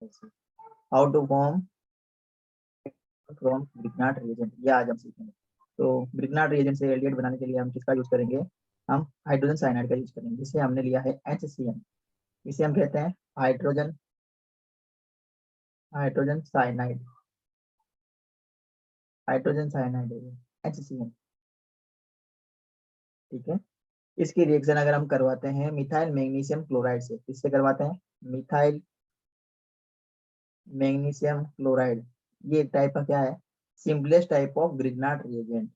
How to form from Grignard reagent, ये आज हम सीखेंगे। तो ब्रिग्नार्ड रिएजेंट से एल्डिहाइड बनाने के लिए हम किसका यूज करेंगे, हम हाइड्रोजन साइनाइड का यूज करेंगे, जिसे हमने लिया है HCl। इसे हम कहते हैं hydrogen hydrogen cyanide, hydrogen cyanide है HCl। ठीक है। इसकी रिएक्शन अगर हम करवाते हैं मिथाइल मैग्नीशियम क्लोराइड से, किससे करवाते हैं, मिथाइल मैग्नीशियम क्लोराइड, ये टाइप का क्या है, simplest type of Grignard reagent.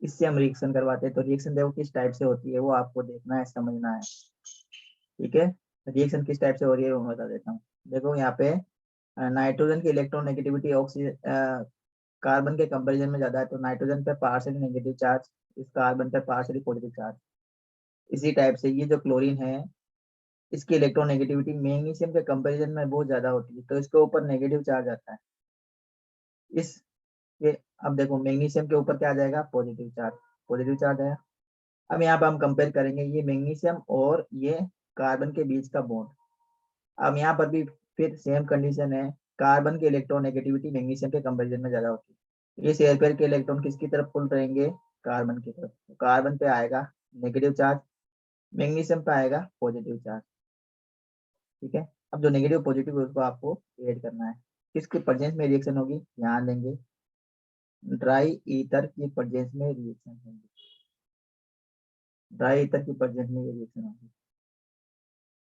इससे हम रिएक्शन करवाते हैं। तो रिएक्शन देखो किस टाइप से होती है वो आपको देखना है, समझना है। ठीक है। रिएक्शन किस टाइप से हो रही है वो मैं बता देता हूँ। देखो यहाँ पे नाइट्रोजन की इलेक्ट्रोनेगेटिविटी ऑक्सीजन कार्बन के कंपैरिजन में ज्यादा है, तो नाइट्रोजन पे पार्शियली नेगेटिव चार्ज, इस कार्बन पे पार्शियली पॉजिटिव चार्ज। इसी टाइप से ये जो क्लोरीन है, इसकी इलेक्ट्रोनेगेटिविटी मैग्नीशियम के कंपैरिजन में बहुत ज्यादा होती है, तो इसके ऊपर नेगेटिव चार्ज आता है। इस ये अब देखो मैग्नीशियम के ऊपर क्या आ जाएगा, पॉजिटिव चार्ज, पॉजिटिव चार्ज आया। अब यहाँ पे हम कंपेयर करेंगे ये मैग्नीशियम और ये कार्बन के बीच का बॉन्ड। अब यहाँ पर भी फिर सेम कंडीशन है, कार्बन की इलेक्ट्रोनेगेटिविटी मैग्नीशियम के कंपैरिजन में ज्यादा होती है। ये शेयर पेयर के इलेक्ट्रॉन किसकी तरफ पुल रहेंगे, कार्बन की तरफ। तो कार्बन पे आएगा नेगेटिव चार्ज, मैग्नीशियम पे आएगा पॉजिटिव चार्ज। ठीक है। अब जो नेगेटिव पॉजिटिव है उसको आपको ऐड करना है। किसके प्रेजेंस में रिएक्शन होगी, ध्यान देंगे, ड्राई ईथर की प्रेजेंस में रिएक्शन होगी, ड्राई ईथर की प्रेजेंस में ये रिएक्शन होगी।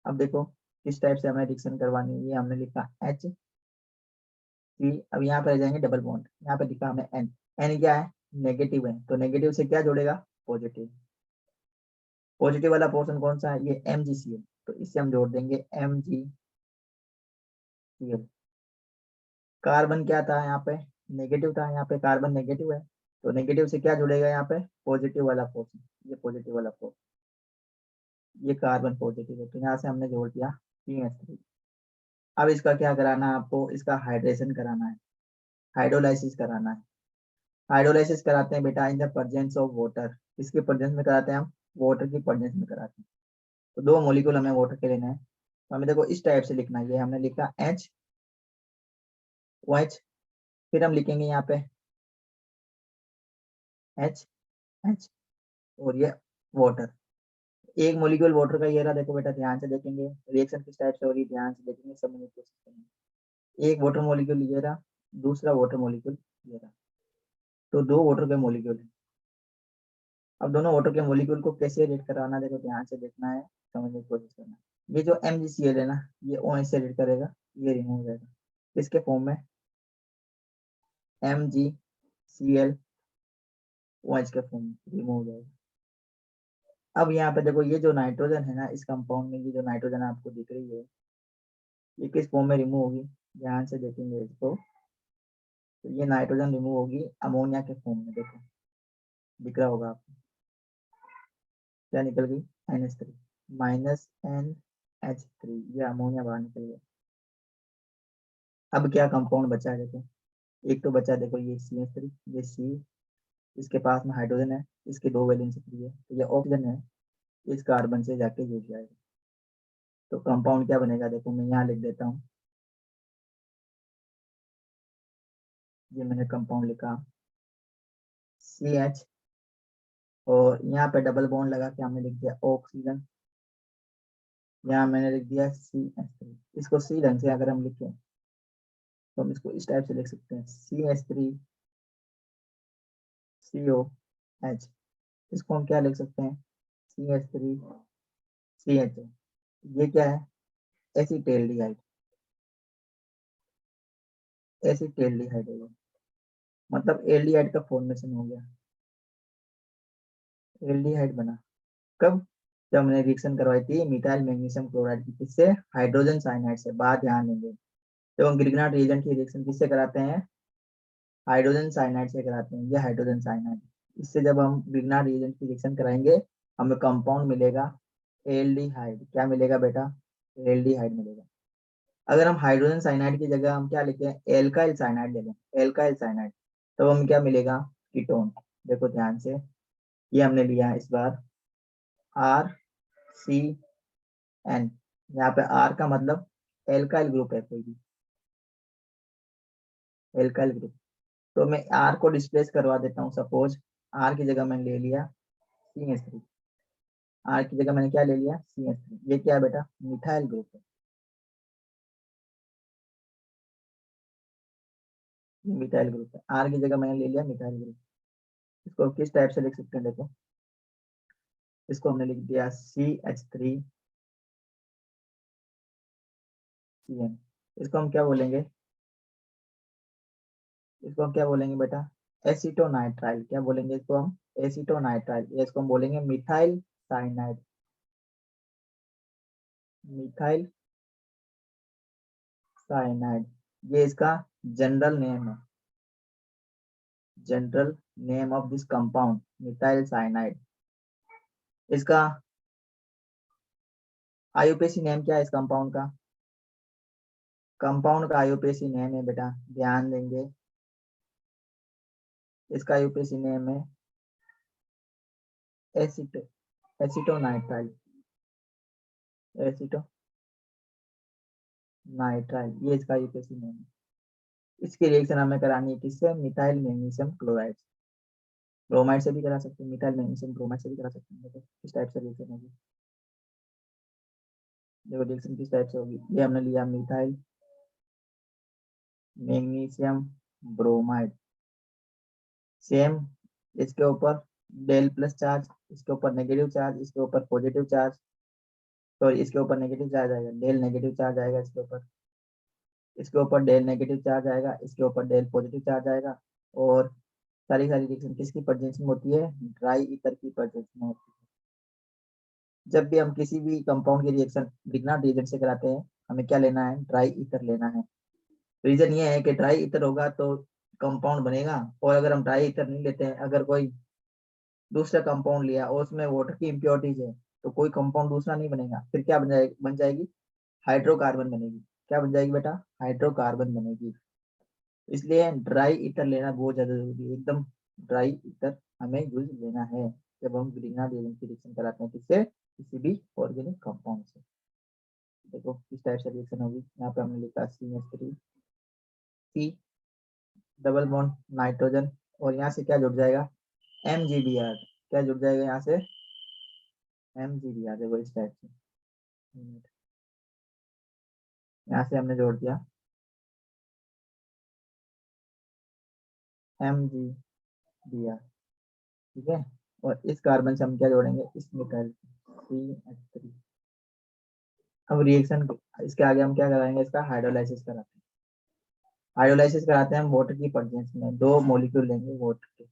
अब देखो किस टाइप से हमें रिएक्शन करवानी है, ये हमने लिखा HC। अब यहाँ पे आ जाएंगे डबल बॉन्ड, यहाँ पे लिखा हमने N। N क्या है, नेगेटिव है, तो नेगेटिव से क्या जोड़ेगा, पॉजिटिव। पॉजिटिव वाला पोर्शन कौन सा है, ये MgCl, तो इससे हम जोड़ देंगे MgCl। कार्बन क्या था यहाँ पे, नेगेटिव था, यहाँ पे कार्बन नेगेटिव है, तो नेगेटिव से क्या जुड़ेगा यहाँ पे, पॉजिटिव वाला पोर्शन, ये पॉजिटिव वाला पोर्शन, ये कार्बन पॉजिटिव है, तो यहाँ से हमने जोड़ दिया CH3। अब इसका क्या कराना है आपको, इसका हाइड्रेशन कराना है, हाइड्रोलाइसिस कराना है। हाइड्रोलाइसिस कराते हैं बेटा इन द प्रेजेंस ऑफ वाटर, किसके प्रेजेंस में कराते हैं हम, वाटर की प्रेजेंस में कराते हैं। तो दो मॉलिक्यूल हमें वाटर के लेना है, तो हमें देखो इस टाइप से लिखना है, ये हमने लिखा HOH, फिर हम लिखेंगे यहाँ पे HH और ये वाटर। एक मॉलिक्यूल वाटर का ये रहा, देखो बेटा ध्यान से देखेंगे रिएक्शन किस टाइप से हो रही है, ध्यान से देखेंगे, समझने की कोशिश करेंगे। एक वाटर मॉलिक्यूल ये रहा, दूसरा वाटर मॉलिक्यूल ये रहा, तो दो वाटर के मॉलिक्यूल है। अब दोनों वाटर के मॉलिक्यूल को कैसे रेड कराना, देखो ध्यान से देखना है, समझने की कोशिश करना है। ये जो MgCl है ना, ये OH से रेड करेगा, ये रिमूव हो जाएगा, किसके फॉर्म में, MgCl OH के फॉर्म में रिमूव हो जाएगा। अब यहाँ पे देखो ये जो नाइट्रोजन है ना, इस कंपाउंड में ये जो नाइट्रोजन आपको दिख रही है, ये किस फॉर्म में रिमूव होगी, ध्यान से देखेंगे इसको, तो ये नाइट्रोजन रिमूव होगी अमोनिया के फॉर्म में। देखो दिख रहा होगा आपको, क्या निकल गई, NH3 माइनस NH3, ये अमोनिया बाहर निकल गया। अब क्या कंपाउंड बचा है, देखो एक तो बचा, देखो ये CH3, ये C, इसके पास में हाइड्रोजन है, इसके दो वैलेंस फ्री है, तो ये ऑक्सीजन है, इस कार्बन से जाके जुड़ जाएगा। तो कंपाउंड क्या बनेगा, देखो मैं यहाँ लिख देता हूँ, ये मैंने कंपाउंड लिखा CH, और यहाँ पे डबल बॉन्ड लगा के हमने लिख दिया ऑक्सीजन, यहाँ मैंने लिख दिया CH3। इसको सी ढंग से अगर हम लिखें तो हम इसको इस टाइप से लिख सकते हैं, CH3 COH। इसको हम क्या लिख सकते हैं, CH3 CHO। ये क्या है, एसिटेल्डिहाइड, एसिटेल्डिहाइड है ये, मतलब एल्डिहाइड का फॉर्मेशन हो गया, एल्डिहाइड बना। कब, जब हमने रिएक्शन करवाई थी मिथाइल मैग्नीशियम क्लोराइड की, किससे, हाइड्रोजन साइनाइड से। बात ध्यान देंगे, जब हम ग्रिग्नार्ड रिएजेंट की रिएक्शन किससे कराते हैं, हाइड्रोजन साइनाइड से कराते हैं, ये हाइड्रोजन साइनाइड। इससे जब हम ग्रिग्नार्ड रिएजेंट की रिएक्शन कराएंगे, हमें कंपाउंड मिलेगा एल्डिहाइड। क्या मिलेगा बेटा, एल्डिहाइड मिलेगा। अगर हम हाइड्रोजन साइनाइड की जगह हम क्या लिखे हैं, एल्काइल साइनाइड ले लें, एल्काइल साइनाइड, तब हम क्या मिलेगा, कीटोन। देखो ध्यान से, ये हमने लिया है इस बार RCN, यहाँ पे R का मतलब एल्काइल ग्रुप है कोई भी एल्काइल ग्रुप, तो मैं आर को डिस्प्लेस करवा देता हूँ। सपोज आर की जगह मैंने ले लिया CH3, आर की जगह मैंने क्या ले लिया CH3। ये क्या है बेटा, मिथाइल ग्रुप है, ये मिथाइल ग्रुप है। आर की जगह मैंने ले लिया मिथाइल ग्रुप। इसको किस टाइप से लिख सकते हैं, देखो इसको हमने लिख दिया CH3 CN। इसको हम क्या बोलेंगे, इसको हम क्या बोलेंगे बेटा, एसीटोनाइट्राइल। क्या बोलेंगे इसको हम, एसीटोनाइट्राइल। ये इसको हम बोलेंगे मिथाइल साइनाइड, मिथाइल साइनाइड। ये इसका जनरल नेम है, general name of this compound methyl cyanide. इसका आईयूपीएसी नेम क्या है इस कंपाउंड का, कंपाउंड का आईयूपीएसी नेम है बेटा, ध्यान देंगे, इसका आईयूपीएसी नेम है एसिटो एसिटोनाइट्राइल, एसिटोनाइट्राइल, ये इसका आईयूपीएसी नेम है। इसकी रिएक्शन हमें करानी है किससे, मिथाइल मैग्नीशियम क्लोराइड। ब्रोमाइड से भी करा सकते हैं, मिथाइल मैग्नीशियम ब्रोमाइड से भी करा सकते हैं। देखो किस टाइप से रिएक्शन होगी, देखो रिएक्शन किस टाइप से होगी। ये हमने लिया मिथाइल मैग्नीशियम ब्रोमाइड, सेम इसके ऊपर डेल प्लस चार्ज, इसके ऊपर नेगेटिव चार्ज, इसके ऊपर पॉजिटिव चार्ज, तो इसके ऊपर नेगेटिव चार्ज आएगा, डेल नेगेटिव चार्ज आएगा इसके ऊपर, इसके ऊपर डेल नेगेटिव चार्ज आएगा, इसके ऊपर डेल पॉजिटिव चार्ज आएगा। और सारी सारी रिएक्शन किसकी प्रेजेंस में होती है, ड्राई ईथर की प्रेजेंस में होती है। जब भी हम किसी भी कंपाउंड की रिएक्शन ग्रिग्नार्ड रिएजेंट से कराते हैं, हमें क्या लेना है, ड्राई ईथर लेना है। रीजन ये है कि ड्राई ईथर होगा तो कंपाउंड बनेगा, और अगर हम ड्राई ईथर नहीं लेते हैं, अगर कोई दूसरा कंपाउंड लिया और उसमें वाटर की इम्प्योरिटीज है, तो कोई कंपाउंड दूसरा नहीं बनेगा, फिर क्या बन जाएगी हाइड्रोकार्बन बनेगी। क्या बन जाएगी बेटा, हाइड्रोकार्बन बनेगी। इसलिए ड्राई ईथर लेना बहुत ज्यादा जरूरी है, एकदम ड्राई ईथर हमें यूज लेना है जब हम ग्रिग्नार्ड रिएजेंट की रिएक्शन कराते हैं, किससे, किसी भी ऑर्गेनिक कंपाउंड से। देखो किस टाइप से रिएक्शन होगी, यहाँ पे हमने लिखा CH3 C double bond nitrogen, और यहाँ से क्या जुड़ जाएगा MgBr, क्या जुड़ जाएगा यहाँ से MgBr। देखो इस टाइप से, यहाँ से हमने जोड़ दिया MgBr, ठीक है। और इस कार्बन से हम क्या जोड़ेंगे, इस मिथाइल CH3। अब रिएक्शन इसके आगे हम क्या कराएंगे, इसका हाइड्रोलाइसिस कराते हैं। हाइड्रोलाइसिस कराते हैं हम वाटर की प्रेजेंस में, दो मॉलिक्यूल लेंगे वाटर के,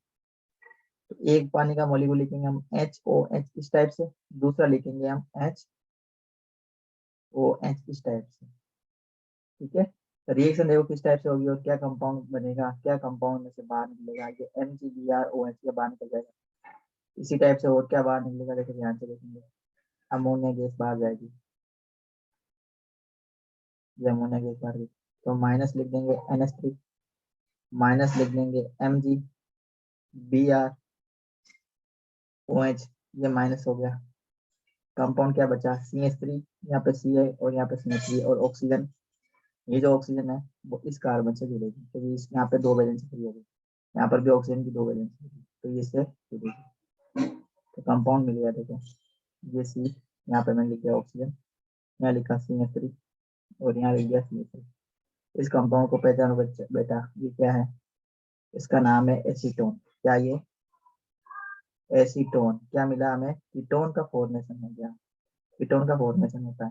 तो एक पानी का मॉलिक्यूल लिखेंगे हम HOH इस टाइप से, दूसरा लिखेंगे हम HOH इस टाइप से, ठीक है। रिएक्शन देखो किस टाइप से होगी और क्या कंपाउंड बनेगा, क्या कंपाउंड में से बाहर निकलेगा, ये MgBrOH के बाहर निकल जाएगा। इसी टाइप से और क्या बाहर निकलेगा, देखो ध्यान से देखेंगे, अमोनिया गैस बाहर जाएगी, ये अमोनिया गैस बाहर गई, तो माइनस लिख देंगे NH3, माइनस लिख देंगे MgBrOH, ये माइनस हो गया। कंपाउंड क्या बचा, CH3, यहाँ पे C है और यहाँ पे CH3 और ऑक्सीजन, ये जो ऑक्सीजन है वो इस कार्बन से जुड़ेगी, तो इस यहाँ पे दो वैलेंसी फ्री होगी, यहाँ पर भी ऑक्सीजन की दो वैलेंसी फ्री, तो ये इससे जुड़ेगी, तो कंपाउंड मिल गया। देखो ये C, यहाँ पे मैंने लिखा ऑक्सीजन, यहाँ लिखा CH3 और यहाँ लिख दिया CH3। इस कंपाउंड को पहचानो बच्चा बेटा, ये क्या है, इसका नाम है एसीटोन। क्या ये एसीटोन, क्या मिला हमें, कीटोन का फॉर्मेशन हो गया, कीटोन का फॉर्मेशन होता है,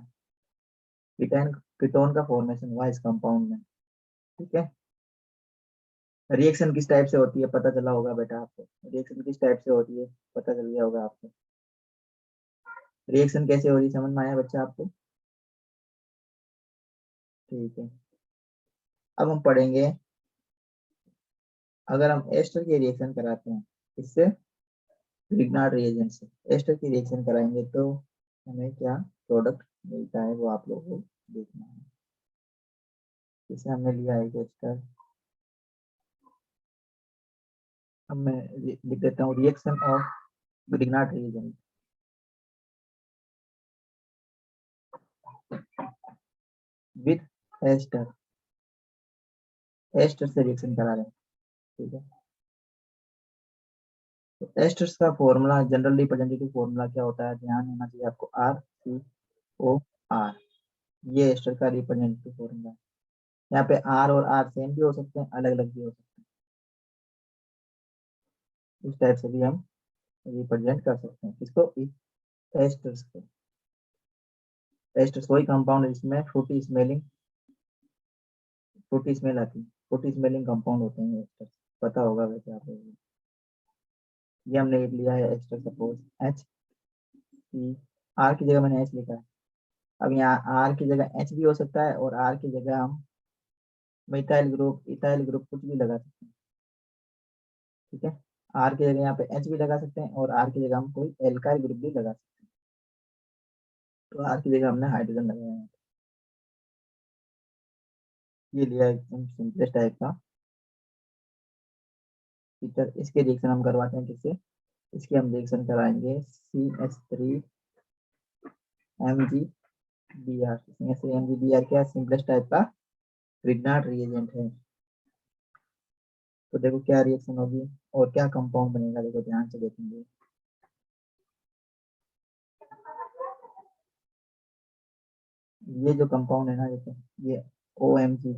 कीटोन कीटोन का फॉर्मेशन हुआ इस कंपाउंड में, ठीक है। रिएक्शन किस टाइप से होती है पता चला होगा बेटा आपको, रिएक्शन किस टाइप से होती है पता चल गया होगा आपको, रिएक्शन कैसे हो रही समझ में आया बच्चा आपको, ठीक है। अब हम पढ़ेंगे, अगर हम एस्टर की रिएक्शन कराते हैं इससे, ग्रिग्नार्ड रिएजेंट से एस्टर की रिएक्शन कराएंगे तो हमें क्या प्रोडक्ट मिलता है, वो आप लोगों को देखना है। जैसे हमने लिया है एस्टर, अब मैं लिख देता हूँ reaction of Grignard reagent. With ester, ester से रिएक्शन करा रहे हैं, ठीक है। तो एस्टर्स का फॉर्मूला, जनरल रिप्रेजेंटेटिव फॉर्मूला क्या होता है, ध्यान होना चाहिए आपको, RCOR, ये एस्टर का रिप्रेजेंटेटिव फॉर्मूला है। यहाँ पे R और R सेम भी हो सकते हैं, अलग अलग भी हो सकते हैं, इस टाइप से भी हम रिप्रेजेंट कर सकते हैं इसको, एस्टर्स को। एस्टर्स वही कंपाउंड है जिसमें फ्रूटी स्मेलिंग, फ्रूटी स्मेल आती है, फ्रूटी स्मेलिंग कंपाउंड होते हैं एस्टर्स, पता होगा वैसे आप लोगों को। ये हमने लिख लिया है एस्टर, सपोज HC, R की जगह मैंने H लिखा है। अब यहाँ R की जगह H भी हो सकता है, और R की जगह हम मिथाइल ग्रुप, इथाइल ग्रुप कुछ भी लगा सकते हैं, ठीक है। R की जगह यहाँ पे H भी लगा सकते हैं, और R की जगह हम कोई एल्काइल ग्रुप भी लगा सकते हैं। तो R की जगह हमने हाइड्रोजन लगाया है। ये लिया एकदम सिंपलेस्ट टाइप का फीचर। इसके रिएक्शन हम करवाते हैं किससे, इसके हम रिएक्शन कराएंगे CH3MgBr। CH3MgBr क्या सिंपलेस्ट टाइप का ग्रिग्नार्ड रिएजेंट है। तो देखो क्या रिएक्शन होगी और क्या कंपाउंड बनेगा, देखो ध्यान से देखेंगे। ये जो कंपाउंड है ना, देखो ये OMg,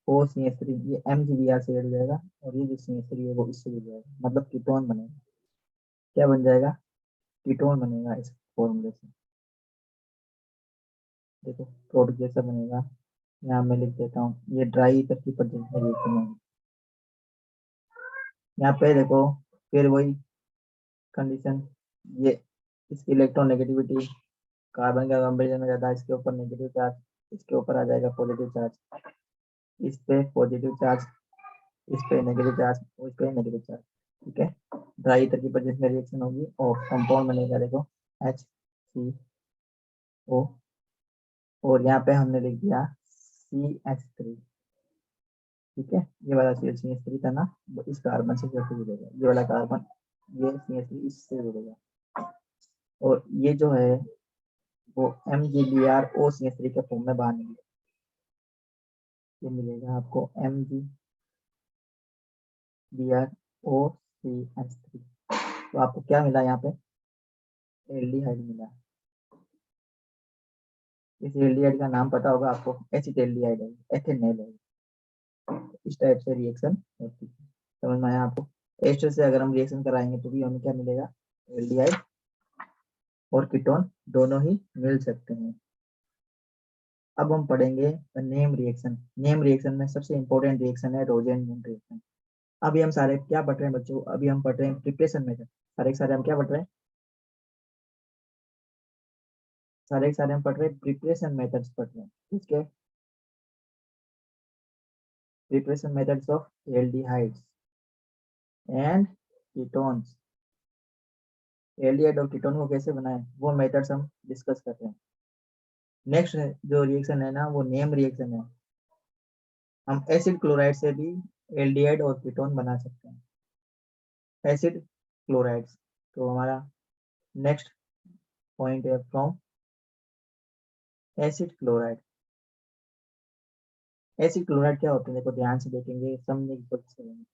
OCH3, ये MgBr से जुड़ जाएगा, और ये जो CH3 है वो इससे जुड़ जाएगा, मतलब कीटोन बनेगा। क्या बन जाएगा, कीटोन बनेगा इस फॉर्मूले से। देखो प्रोडक्ट जैसा बनेगा, यहाँ मैं लिख देता हूँ, ये ड्राई ईथर की प्रेजेंस में रिएक्शन होगी। यहाँ पे देखो फिर वही कंडीशन, ये इसकी इलेक्ट्रॉन नेगेटिविटी कार्बन का कंपेरिजन में ज्यादा, इसके ऊपर नेगेटिव चार्ज, इसके ऊपर आ जाएगा पॉजिटिव चार्ज, इस पे पॉजिटिव चार्ज, इस पे नेगेटिव चार्ज, इस पे नेगेटिव चार्ज, ठीक है। ड्राई ईथर की प्रेजेंस में रिएक्शन होगी और कंपाउंड बनेगा, देखो HCO, और यहाँ पे हमने लिख दिया CH3, ठीक है। ये वाला CH3 था ना, वो इस कार्बन से कैसे जुड़ेगा, ये वाला कार्बन, ये CH3 इससे जुड़ेगा, और ये जो है वो MgBrO CH3 के फॉर्म में बाहर निकलेगा। ये मिलेगा आपको MgBrO3H3। तो आपको क्या मिला यहाँ पे, एल्डिहाइड मिला। इस एल्डिहाइड का नाम पता होगा आपको, एसिटाल्डिहाइड है, एथेनॉल है। इस टाइप से रिएक्शन होती है, समझ में आया आपको। एस्टर से अगर हम रिएक्शन कराएंगे तो भी हमें क्या मिलेगा, एल्डिहाइड और कीटोन दोनों ही मिल सकते हैं। अब हम पढ़ेंगे नेम रिएक्शन। नेम रिएक्शन में सबसे इंपॉर्टेंट रिएक्शन है रोजेनजीन रिएक्शन। अभी हम सारे क्या पढ़ रहे हैं बच्चों, अभी हम पढ़ रहे हैं प्रिपरेशन मेथड। सारे हम क्या पढ़ रहे हैं, सारे हम पढ़ रहे हैं प्रिपरेशन मेथड्स पढ़ रहे हैं, इसके preparation methods of aldehydes and ketones. Aldehyde और कीटोन को कैसे बनाएं, वो मेथड्स हम डिस्कस कर रहे हैं। नेक्स्ट जो रिएक्शन है ना, वो नेम रिएक्शन है। हम एसिड क्लोराइड से भी एल्डिहाइड और कीटोन बना सकते हैं, एसिड क्लोराइड्स। तो हमारा नेक्स्ट पॉइंट है from acid chloride. Acid chloride क्या होते हैं, देखो ध्यान से देखेंगे, समझने की कोशिश करेंगे।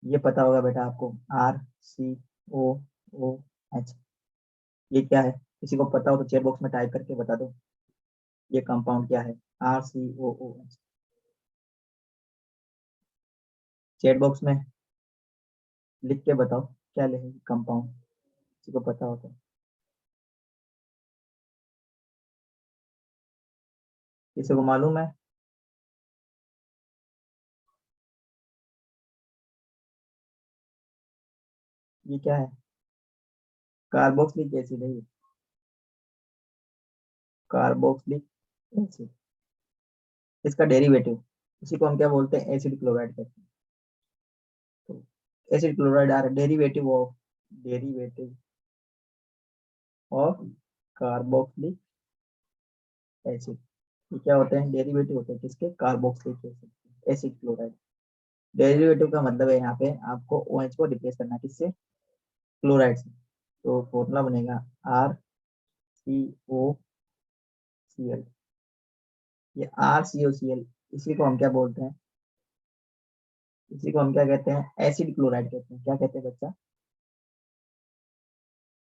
ये पता होगा बेटा आपको, RCOOH, ये क्या है, किसी को पता हो तो चैट बॉक्स में टाइप करके बता दो, ये कंपाउंड क्या है, RCOOH। चैट बॉक्स में लिख के बताओ क्या लिखे कंपाउंड, किसी को पता हो तो। किसी को मालूम है, ये क्या है, कार्बोक्सिलिक एसिड है ये, कार्बोक्सिलिक एसिड, इसका डेरिवेटिव, इसी को हम क्या बोलते हैं, एसिड क्लोराइड कहते हैं। तो acid chloride are derivative of carboxylic acid. ये क्या होते हैं, डेरिवेटिव होते हैं किसके, carboxylic acid, acid chloride. Derivative का मतलब है यहाँ पे आपको OH को रिप्लेस करना है, किससे, क्लोराइड से। तो फॉर्मूला बनेगा RCOCl, ये RCOCl, इसी को हम क्या बोलते हैं, इसी को हम क्या कहते हैं, एसिड क्लोराइड कहते हैं। क्या कहते हैं बच्चा,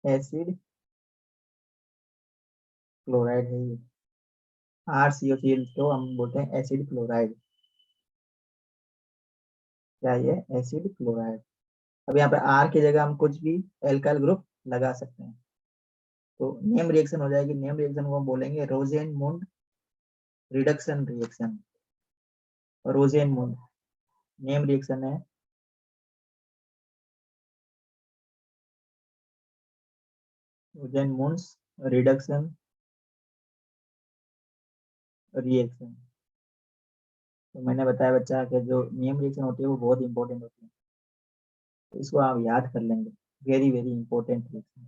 एसिड क्लोराइड है ये। RCOCl को हम बोलते हैं एसिड क्लोराइड। क्या ये, एसिड क्लोराइड। अब यहाँ पे R की जगह हम कुछ भी एल्काइल ग्रुप लगा सकते हैं, तो नेम रिएक्शन हो जाएगी। नेम रिएक्शन को हम बोलेंगे रोजेनमुंड रिडक्शन रिएक्शन। रोजेनमुंड नेम रिएक्शन है, रोजेनमुंड्स रिडक्शन रिएक्शन। तो मैंने बताया बच्चा कि जो नेम रिएक्शन होती है वो बहुत इंपॉर्टेंट होती है, तो इसको आप याद कर लेंगे। Very very important reaction.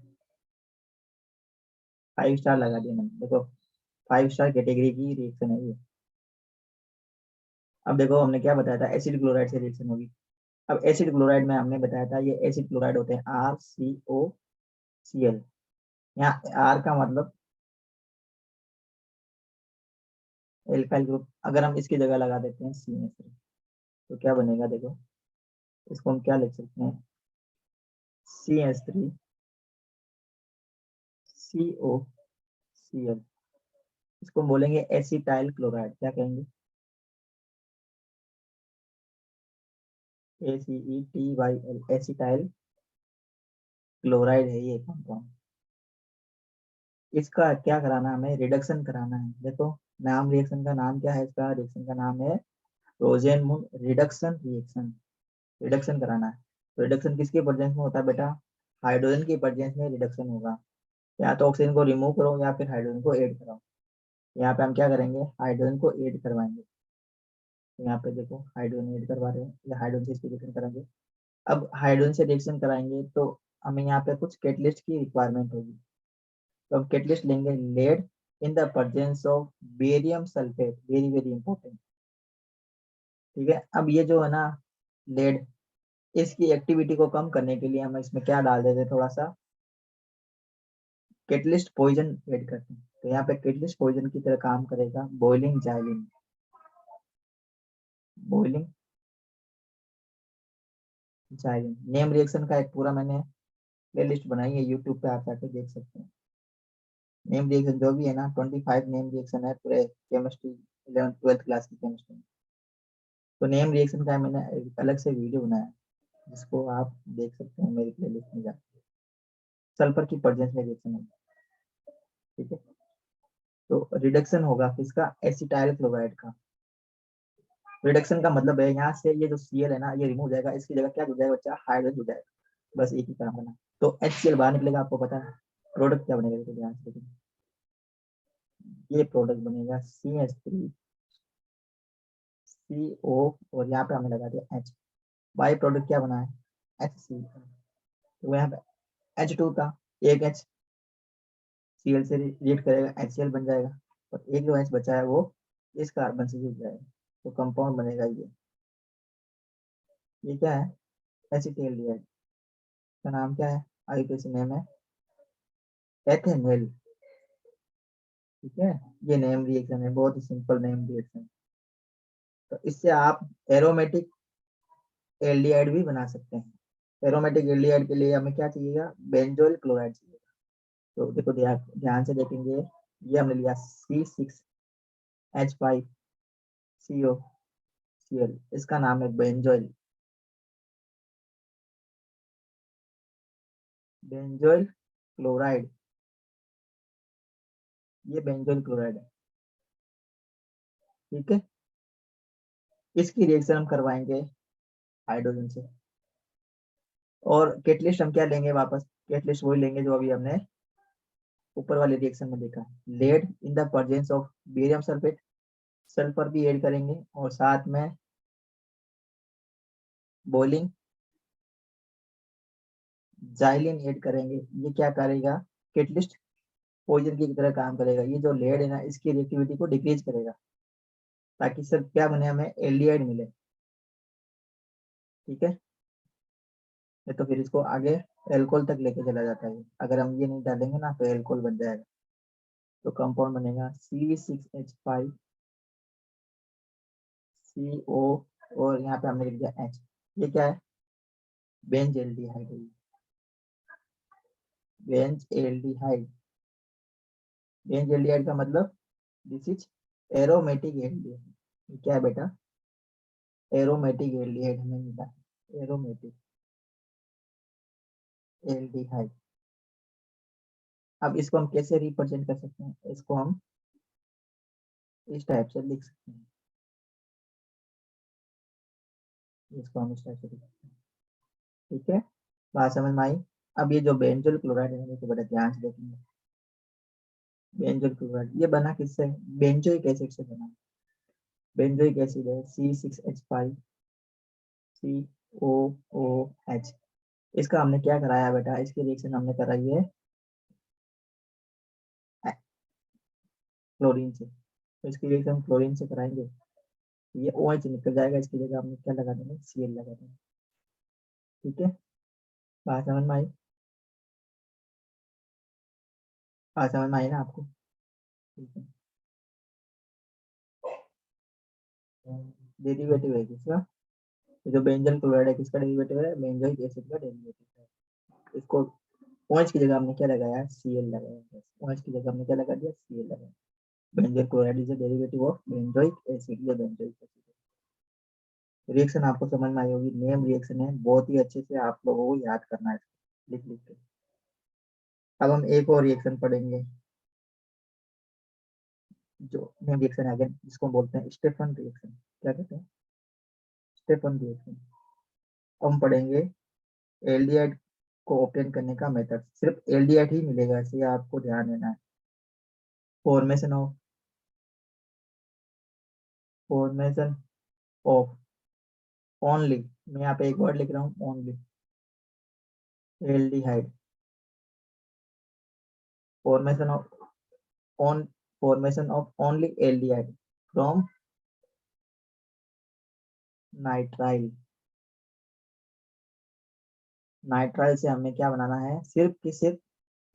5 star लगा दिया मैंने, देखो 5 स्टार कैटेगरी की रिएक्शन है ये। अब देखो हमने क्या बताया था, एसिड क्लोराइड से रिएक्शन होगी। अब एसिड क्लोराइड में हमने बताया था ये एसिड क्लोराइड होते हैं RCOCl। यहाँ R का मतलब एल्काइल ग्रुप, अगर हम इसकी जगह लगा देते हैं CH3 तो क्या बनेगा, देखो इसको हम क्या लिख सकते हैं, CH3 COCl। इसको हम बोलेंगे एसिटाइल क्लोराइड। क्या कहेंगे, ACETYL, एसिटाइल क्लोराइड है ये कंपाउंड। इसका क्या कराना है, हमें रिडक्शन कराना है। देखो नाम, रिएक्शन का नाम क्या है, इसका रिएक्शन का नाम है रोजेनमुंड रिडक्शन रिएक्शन। रिडक्शन कराना है, तो रिडक्शन किसके प्रेजेंस में होता है बेटा, हाइड्रोजन के प्रेजेंस में रिडक्शन होगा। या तो ऑक्सीजन को रिमूव करो या फिर हाइड्रोजन को ऐड कराओ। यहाँ पे हम क्या करेंगे, हाइड्रोजन को ऐड करवाएंगे। तो यहाँ पे देखो हाइड्रोजन ऐड करवा रहे हैं, या हाइड्रोजन से इसकी रिएक्शन करेंगे। अब हाइड्रोजन से रिएक्शन कराएंगे तो हमें यहाँ पे कुछ कैटलिस्ट की रिक्वायरमेंट होगी। तो हम कैटलिस्ट लेंगे lead in the presence of barium sulphate, very very important. ठीक है, अब ये जो है ना लेड, इसकी एक्टिविटी को कम करने के लिए हम इसमें क्या डाल देते हैं, थोड़ा सा कैटलिस्ट पॉइजन ऐड करते हैं। तो यहाँ पे कैटलिस्ट पॉइजन की तरह काम करेगा boiling xylene. Boiling xylene name reaction का एक पूरा मैंने प्लेलिस्ट बनाई है यूट्यूब पे, आप जाके देख सकते हैं। नेम रिएक्शन जो भी है ना, 25 नेम रिएक्शन है पूरे केमिस्ट्री 11th 12th क्लास की केमिस्ट्री में। तो नेम रिएक्शन का मैंने एक अलग से वीडियो बनाया है, जिसको आप देख सकते हैं मेरी प्लेलिस्ट में जाके। सल्फर की प्रेजेंस में रिएक्शन होगा। ठीक है, तो रिडक्शन होगा किसका, एसिटाइल क्लोराइड का। रिडक्शन का मतलब है यहाँ से ये जो Cl है ना, ये रिमूव हो जाएगा, इसकी जगह क्या जुड़ जाएगा बच्चा, हाइड्रोजन जुड़ जाएगा। बस एक ही काम करना, तो HCl बाहर निकलेगा। आपको पता है प्रोडक्ट क्या बनेगा, देखो ध्यान से देखिए। ये प्रोडक्ट बनेगा CH3CO, और यहाँ पे हमने लगा दिया H। बाई प्रोडक्ट क्या बना है, HCl। तो यहाँ पे H2 था, एक H Cl से रिएक्ट करेगा, HCl बन जाएगा, और एक जो H बचा है वो इस कार्बन से जुड़ जाएगा, तो कंपाउंड बनेगा ये क्या है, एसिटाइल। का नाम क्या है, आयुर्वेद नेम है एथेनॉल। ठीक है, ये नेम रिएक्शन है, बहुत ही सिंपल नेम रिएक्शन। तो इससे आप एरोमेटिक एल्डिहाइड भी बना सकते हैं। एरोमेटिक एल्डिहाइड के लिए हमें क्या चाहिएगा, बेंजोइल क्लोराइड चाहिएगा। तो देखो ध्यान ध्यान से देखेंगे, ये हमने लिया C6H5COCl, इसका नाम है बेंजोइल, बेंजोइल क्लोराइड। ये बेंजोइल क्लोराइड है। ठीक है, इसकी रिएक्शन हम करवाएंगे हाइड्रोजन से। और कैटलिस्ट हम क्या लेंगे वापस, कैटलिस्ट वही लेंगे जो अभी हमने ऊपर वाले रिएक्शन में देखा, lead in the presence of barium sulphate. Sulphur भी ऐड करेंगे और साथ में बॉइलिंग जाइलिन ऐड करेंगे। ये क्या करेगा, कैटलिस्ट पॉइजन की तरह काम करेगा। ये जो लेड है ना, इसकी रिएक्टिविटी को डिक्रीज करेगा, ताकि सर क्या बने, हमें एल्डिहाइड मिले। ठीक है, ये तो फिर इसको आगे एल्कोहल तक लेके चला जाता है। अगर हम ये नहीं डालेंगे ना तो एल्कोहल बन जाएगा। तो कंपाउंड बनेगा C6H5 CO और यहाँ पे हमने लिख दिया H। ये क्या है? बेंजल्डिहाइड है। बेंजल्डिहाइड। बेंजल्डिहाइड का मतलब दिस इज एरोमेटिक एल्डिहाइड। ये क्या है बेटा? एरोमेटिक एल्डिहाइड हमें मिला है। Aromatic aldehyde. अब इसको हम कैसे रिप्रेजेंट कर सकते हैं? इसको हम इस टाइप से लिख सकते हैं। इसको हम इस टाइप से लिख सकते हैं। ठीक है, बात समझ में आई? अब ये जो बेंजोल क्लोराइड है इसको बड़े ध्यान से देखेंगे। बेंजोल क्लोराइड ये बना किससे? बेंजोइक एसिड से बना। बेंजोइक एसिड है C6H5 COOH। इसका हमने क्या कराया बेटा? इसकी रिएक्शन हमने कराई है क्लोरीन से। तो इसकी रिएक्शन क्लोरीन से कराएंगे, ये OH निकल जाएगा, इसकी जगह हमने क्या लगा देंगे? Cl लगा देंगे। ठीक है, बात समझ में आई? बात समझ में आई ना आपको? ठीक है, डेरिवेटिव है किसका? जो बेंजल क्लोराइड है किसका डेरिवेटिव है? बेंजोइक एसिड का डेरिवेटिव है। इसको OH की जगह हमने क्या लगाया? Cl लगाया। OH की जगह हमने क्या लगा दिया? Cl लगाया। Benzoic chloride is a derivative of benzoic acid. ये बेंजोइक एसिड है। रिएक्शन आपको समझ में आई होगी। नेम रिएक्शन है, बहुत ही अच्छे से आप लोगों को याद करना है लिख लिख के। अब हम एक और रिएक्शन पढ़ेंगे, जो नेम रिएक्शन है अगेन, जिसको बोलते हैं स्टेफन रिएक्शन। क्या कहते हैं? Stephen reaction. हम पढ़ेंगे एल्डिहाइड को ऑब्टेन करने का मेथड। सिर्फ एल्डिहाइड ही मिलेगा, इसलिए आपको ध्यान देना है। Formation of formation of only, मैं यहाँ पे एक वर्ड लिख रहा हूँ, only aldehyde. Formation of on formation of only aldehyde from nitrile। Nitrile से हमें क्या बनाना है? सिर्फ कि सिर्फ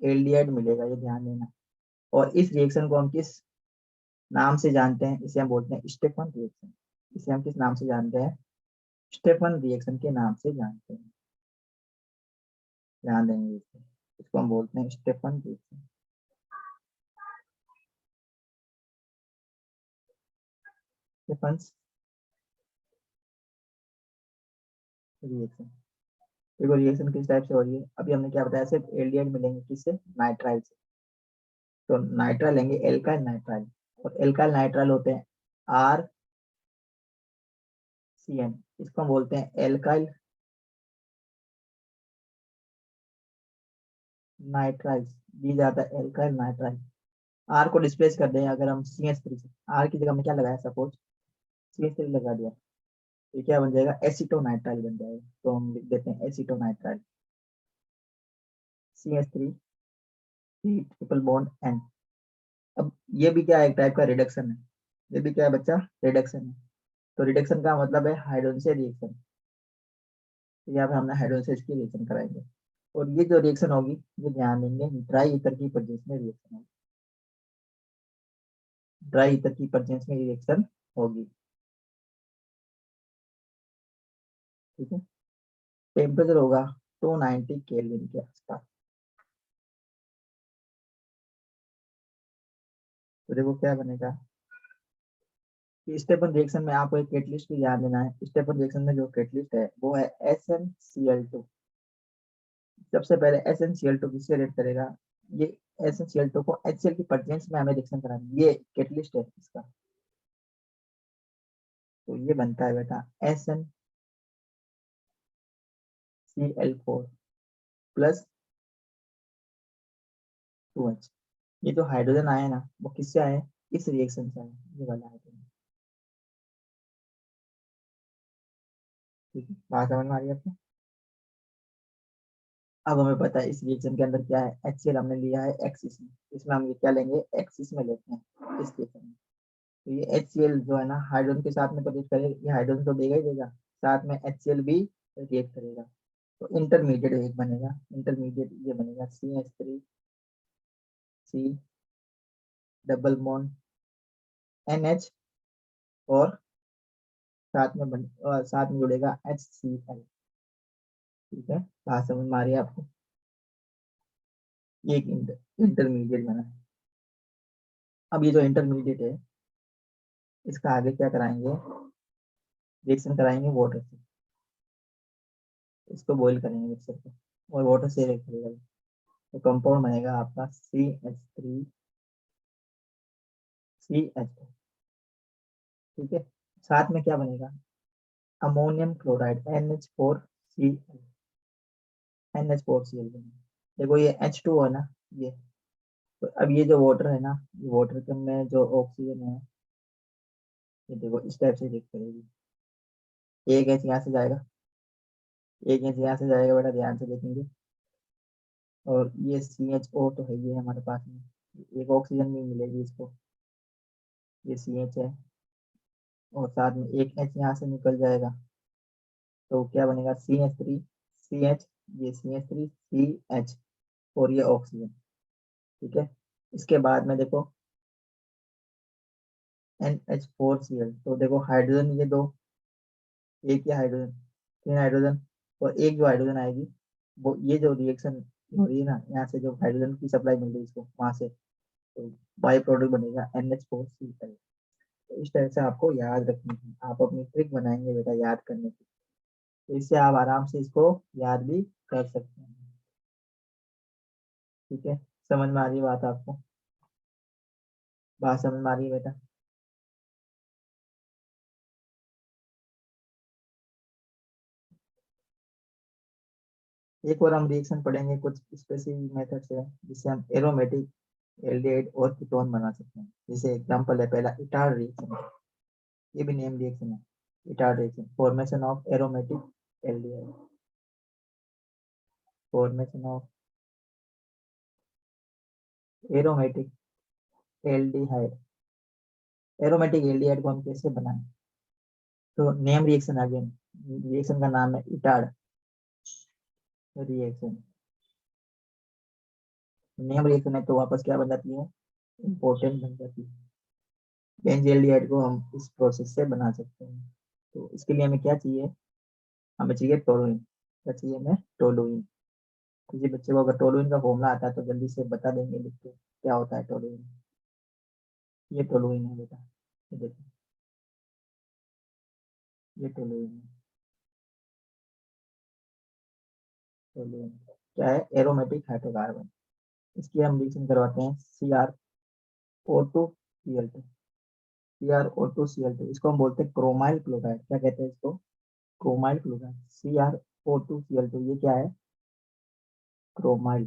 एल्डिहाइड मिलेगा, ये ध्यान देना। और इस रिएक्शन को हम किस नाम से जानते हैं? इसे हम बोलते हैं स्टेफन रिएक्शन। इसे हम किस नाम से जानते हैं? स्टेफन रिएक्शन के नाम से जानते हैं। ध्यान देंगे इसको हम बोलते हैं स्टेफन रिएक्शन। Stephen reaction. देखो रिएक्शन किस टाइप से हो रही है, अभी हमने क्या बताया? सिर्फ एल्डिहाइड मिलेंगे किससे? नाइट्राइल से। तो नाइट्राइल लेंगे, एल्काइल नाइट्राइल। और एल्काइल नाइट्राइल होते हैं RCN। इसको हम बोलते हैं एल्काइल नाइट्राइल। दी जाता है एल्काइल नाइट्राइल। आर को डिस्प्लेस कर दें अगर हम CH3 से, आर की जगह में क्या लगाया? सपोज CH3 लगा दिया, तो क्या बन जाएगा? एसीटोनाइट्राइल बन जाएगा। तो हम लिख देते हैं acetonitrile. CH3 triple bond N। अब ये भी क्या है? एक टाइप का रिडक्शन है। ये भी क्या है बच्चा? रिडक्शन है। तो रिडक्शन का मतलब है हाइड्रोजन से रिएक्शन। तो यहाँ पे हमने हाइड्रोजन से इसकी रिएक्शन कराएंगे। और ये जो रिएक्शन होगी, ये ध्यान देंगे, ड्राई ईथर की प्रेजेंस में रिएक्शन होगी। ड्राई ईथर की प्रेजेंस में रिएक्शन होगी। ठीक है, टेम्परेचर होगा 290 केल्विन के आसपास। तो देखो क्या बनेगा कि स्टेपन रिएक्शन में आपको एक कैटलिस्ट भी ध्यान देना है। स्टेपन रिएक्शन में जो कैटलिस्ट है वो है SnCl2। सबसे पहले SnCl2 किससे रिएक्ट करेगा? ये SnCl2 को HCl की प्रेजेंस में हमें रिएक्शन करानी, ये कैटलिस्ट है इसका। तो ये बनता है बेटा SnCl4 प्लस 2H। ये जो हाइड्रोजन आया ना, वो किससे आए? इस रिएक्शन से आए, ये वाला हाइड्रोजन। ठीक है, बात समझ में आ रही है आपको? अब हमें पता है इस रिएक्शन के अंदर क्या है? HCl हमने लिया है एक्सिस में। इसमें हम ये क्या लेंगे? एक्सिस में लेते हैं इस रिएक्शन में। तो ये HCl जो है ना, हाइड्रोजन के साथ में तो रिएक्ट करेगा, ये हाइड्रोजन तो देगा ही देगा, साथ में HCl भी रिएक्ट करेगा। तो इंटरमीडिएट एक बनेगा। इंटरमीडिएट ये बनेगा CH3C डबल बॉन्ड NH और साथ में जुड़ेगा HCl। ठीक है, बात समझ में आ रही है आपको? ये एक इंटरमीडिएट बना है। अब ये जो इंटरमीडिएट है, इसका आगे क्या कराएंगे, रिएक्शन कराएंगे वाटर से। इसको बॉईल करेंगे मिक्सर को, और वाटर से रिएक्ट करेगा, तो कंपाउंड बनेगा आपका CH3CH। ठीक है, साथ में क्या बनेगा, अमोनियम क्लोराइड NH4Cl बनेगा। देखो ये H2 है ना, ये तो अब ये जो वाटर है ना, ये वाटर के में जो ऑक्सीजन है, ये देखो इस टाइप से रिएक्ट करेगी। एक एच यहाँ से जाएगा, एक एच यहाँ से जाएगा, बेटा ध्यान से देखेंगे। और ये CHO तो है ये हमारे पास में, एक ऑक्सीजन भी मिलेगी इसको, ये CH है, और साथ में एक एच यहाँ से निकल जाएगा, तो क्या बनेगा CH3CH, ये CH3CH, और ये ऑक्सीजन। ठीक है, इसके बाद में देखो NH4Cl, तो देखो हाइड्रोजन ये दो, एक ही हाइड्रोजन, तीन हाइड्रोजन, और एक जो हाइड्रोजन आएगी, वो ये जो रिएक्शन हो रही है ना, यहाँ से जो हाइड्रोजन की सप्लाई मिल रही है इसको वहां से, तो बाई प्रोडक्ट बनेगा NH4Cl। तो इस तरह से आपको याद रखनी है, आप अपनी ट्रिक बनाएंगे बेटा याद करने की, तो इससे आप आराम से इसको याद भी कर सकते हैं। ठीक है, समझ में आ रही है बात आपको? बात समझ में आ रही है बेटा? एक और हम रिएक्शन पढ़ेंगे कुछ स्पेसिफिक मेथड से, जिससे हम एरोमेटिक एल्डिहाइड और कीटोन बना सकते हैं। जैसे एग्जांपल है पहला इटार रिएक्शन, ये भी नेम रिएक्शन है। Etard reaction, formation of aromatic aldehyde, formation of aromatic aldehyde. Aromatic aldehyde को हम कैसे बनाएं, तो नेम रिएक्शन अगेन, रिएक्शन का नाम है इटार रिएक्शन। नेम रिएक्शन है तो वापस क्या बन जाती है, इम्पोर्टेंट बन जाती है। बेंजील्डिहाइड को हम इस प्रोसेस से बना सकते हैं। तो इसके लिए हमें क्या चाहिए, हमें चाहिए टोलुइन। क्या चाहिए हमें, टोलुइन। किसी बच्चे को अगर टोलुइन का फॉर्मूला आता है तो जल्दी से बता देंगे लिख के, क्या होता है टोलुइन। ये टोलुइन है बेटा, ये देखो, ये टोलुइन है। टोलुइन क्या है, एरोमेटिक हाइड्रोकार्बन। इसकी हम रिएक्शन करवाते हैं CrO2Cl2, CrO2Cl2, इसको हम बोलते हैं क्रोमाइल क्लोराइड। क्या कहते हैं इसको, क्रोमाइल क्लोराइड। CrO2Cl2 ये क्या है, क्रोमाइल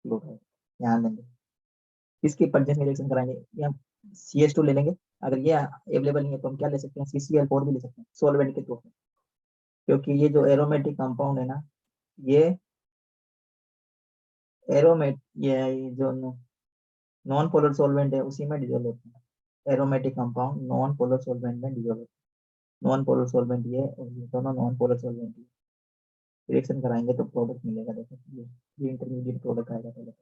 क्लोराइड। ध्यान देंगे, इसके प्रेजेंस में रिएक्शन कराएंगे, ये हम CH2 ले लेंगे। अगर ये अवेलेबल नहीं है तो हम क्या ले सकते हैं, CCl4 भी ले सकते हैं सॉल्वेंट के तौर पर, क्योंकि ये जो एरोमेटिक कंपाउंड है ना, ये एरोमेट ये जो नॉन पोलर सॉल्वेंट है उसी में डिजोल्व होता है। Aromatic compound non polar solvent में डिजोल्व होता है। नॉन पोलर सॉल्वेंट ये और ये दोनों नॉन पोलर सॉल्वेंट है। रिएक्शन कराएंगे तो प्रोडक्ट मिलेगा, देखो ये इंटरमीडिएट प्रोडक्ट आएगा पहले,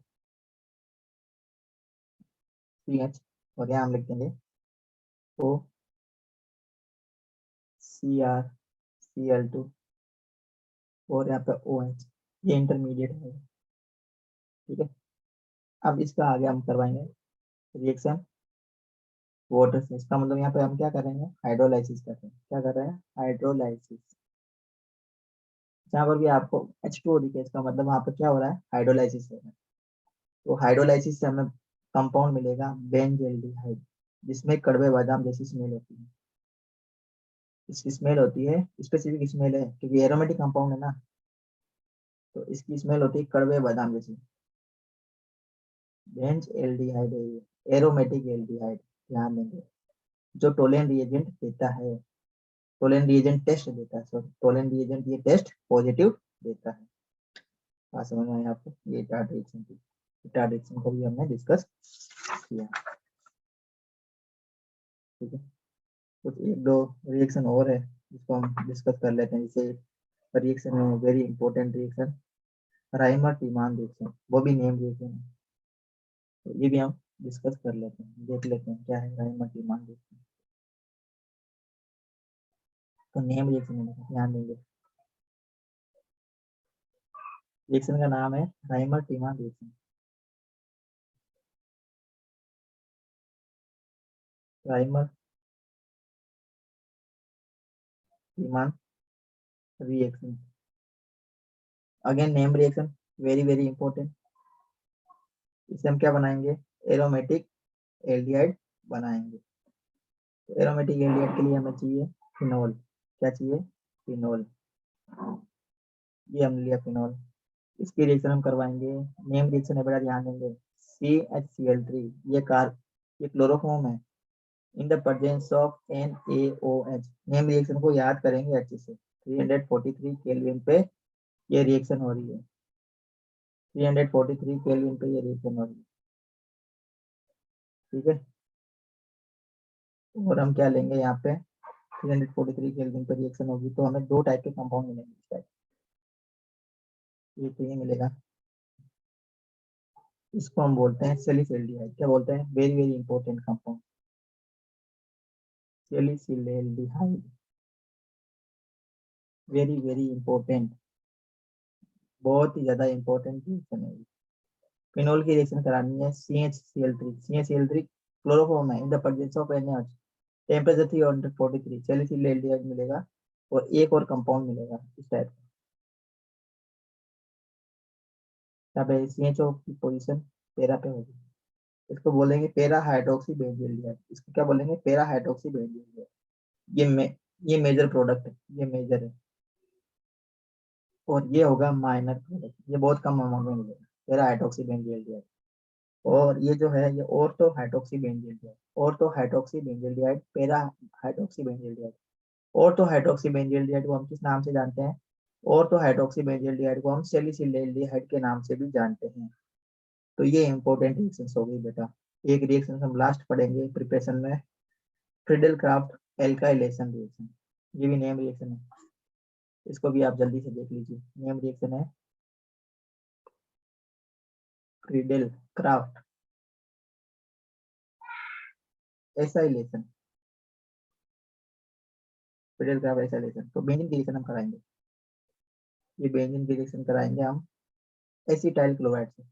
CH, और यहाँ हम लिख देंगे O CrCl2, और यहाँ पे OH, ये इंटरमीडिएट है। ठीक है, अब इसका आगे हम करवाएंगे रिएक्शन वाटर से। इसका मतलब यहाँ पे हम क्या कर रहे हैं, हाइड्रोलाइसिस कर रहे हैं। क्या कर रहे हैं, हाइड्रोलाइसिस। जहाँ पर भी आपको H2O दिखे, इसका मतलब वहाँ पर क्या हो रहा है, हाइड्रोलाइसिस हो रहा है। तो हाइड्रोलाइसिस से हमें कंपाउंड मिलेगा बेंजेल्डिहाइड, जिसमें कड़वे बादाम जैसी स्मेल होती है। इसकी स्मेल होती है, स्पेसिफिक स्मेल है, क्योंकि एरोमेटिक कंपाउंड है ना, तो इसकी स्मेल होती है कड़वे बादाम जैसी। बेंज एल्डिहाइड है ये, एरोमेटिक एल्डिहाइड। ध्यान देंगे, जो टोलेन रिएजेंट देता है, टोलेन रिएजेंट टेस्ट देता है, सॉरी टोलेन रिएजेंट ये टेस्ट पॉजिटिव देता है। बात समझ में आया आपको, ये टार्ट रिएक्शन थी। टार्ट रिएक्शन को भी हमने डिस्कस किया। ठीक है, कुछ एक दो रिएक्शन और है जिसको हम डिस्कस कर लेते हैं। जैसे रिएक्शन है, very important reaction, Reimer Tiemann reaction, वो भी नेम रिएक्शन है, तो ये भी हम डिस्कस कर लेते हैं, देख लेते हैं क्या है राइमर डिमांड रिएक्शन। तो नेम रिएक्शन है, ध्यान देंगे रिएक्शन का नाम है Rymer demand reaction. Rymer demand reaction, again name reaction, very very important. इससे हम क्या बनाएंगे, एरोमेटिक एल्डिहाइड बनाएंगे। तो एरोमेटिक एल्डिहाइड के लिए हमें चाहिए फिनोल। क्या चाहिए, फिनोल। ये हम लिया फिनोल। इसकी रिएक्शन हम करवाएंगे, नेम रिएक्शन है बेटा, ध्यान देंगे। CHCl3, ये ये क्लोरोफॉर्म है in the presence of NaOH। Name reaction को याद करेंगे अच्छे से। 343 केल्विन पे ये रिएक्शन हो रही है, 343 केल्विन पे ये रिएक्शन हो रही है, ठीक है। और हम क्या लेंगे यहाँ पे, 343 केल्विन पे रिएक्शन होगी तो हमें दो टाइप के कंपाउंड मिलेंगे इस टाइप। ये तो ये मिलेगा, इसको हम बोलते हैं सैलिसिल्डिहाइड। क्या बोलते हैं, very very important compound, salicylaldehyde, very very important, बहुत ही ज्यादा इंपॉर्टेंट रिएक्शन है। फिनोल की रिएक्शन करानी है CHCl3। CHCl3 क्लोरोफॉर्म है in the presence of NaOH, temperature 343, salicylaldehyde मिलेगा। और एक और कंपाउंड मिलेगा इस टाइप का, यहाँ पे CHO की पोजीशन 13 पे होगी। इसको बोलेंगे पेरा हाइड्रोक्सी बेंजील्डिहाइड। इसको क्या बोलेंगे, पेरा हाइड्रोक्सी बेंजील्डिहाइड। ये ये मेजर प्रोडक्ट है, ये मेजर है। और ये होगा माइनर प्रोडक्ट, ये बहुत कम अमाउंट में मिलेगा, पेरा हाइड्रोक्सी बेंजील्डिहाइड। और ये जो है ये ऑर्थो हाइड्रोक्सी बेंजील्डिहाइड, ऑर्थो हाइड्रोक्सी बेंजील्डिहाइड, पेरा हाइड्रोक्सी बेंजील्डिहाइड। ऑर्थो हाइड्रोक्सी बेंजील्डिहाइड को हम किस नाम से जानते हैं, ऑर्थो हाइड्रोक्सी बेंजील्डिहाइड को हम सैलिसिल्डिहाइड के नाम से भी जानते हैं। तो ये इंपॉर्टेंट रिएक्शंस हो गई बेटा। एक रिएक्शन हम लास्ट पढ़ेंगे प्रिपरेशन में, फ्रीडल क्राफ्ट एल्काइलेशन रिएक्शन। ये भी नेम रिएक्शन है, इसको भी आप जल्दी से देख लीजिए। नेम रिएक्शन है Friedel Crafts acylation, Friedel Crafts acylation. तो बेंजीन की रिएक्शन हम कराएंगे, ये बेंजीन की रिएक्शन कराएंगे हम एसिटाइल क्लोराइड से।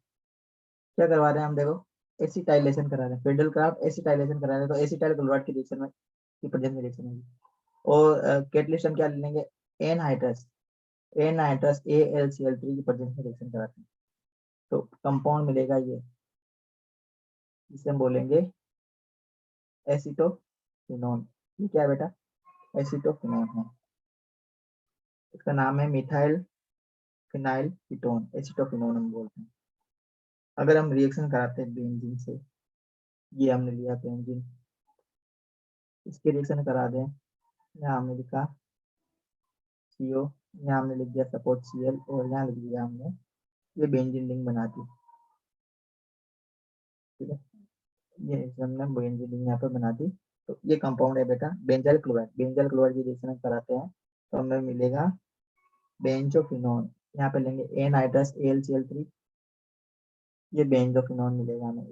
क्या करवा रहे हैं हम, देखो एसिटाइलेशन करा रहे हैं, फ्रीडल क्राफ्ट एसिटाइलेशन करा रहे हैं, तो एसिटाइल क्लोराइड की रिएक्शन में की प्रेजेंस में रिएक्शन होगी। और कैटलिस्ट हम क्या लेंगे, एनहाइड्रस, एनहाइड्रस AlCl3 की प्रेजेंस में रिएक्शन कराते हैं। तो कंपाउंड मिलेगा ये, जिसे हम बोलेंगे एसिटोफिनोन। ये क्या है बेटा, एसिटोफिनोन है। इसका नाम है मिथाइल फिनाइल कीटोन, एसिटोफिनोन हम बोलते हैं। अगर हम रिएक्शन कराते हैं बेंजीन से, ये हमने लिया बेंजीन, इसके रिएक्शन करा दें, यहाँ हमने लिखा CO, यहाँ हमने लिख दिया सपोर्ट Cl, और यहाँ लिख दिया हमने ये बेंजीन रिंग बना दी, ठीक है। ये हमने बेंजीन रिंग यहाँ पे बना दी। तो ये कंपाउंड है बेटा बेंजाइल क्लोराइड, बेंजाइल क्लोराइड की रिएक्शन हम कराते हैं तो हमें मिलेगा बेंजोफिनोन। यहाँ पे लेंगे एनहाइड्रस AlCl3, ये बेंजोफिनोन मिलेगा हमें।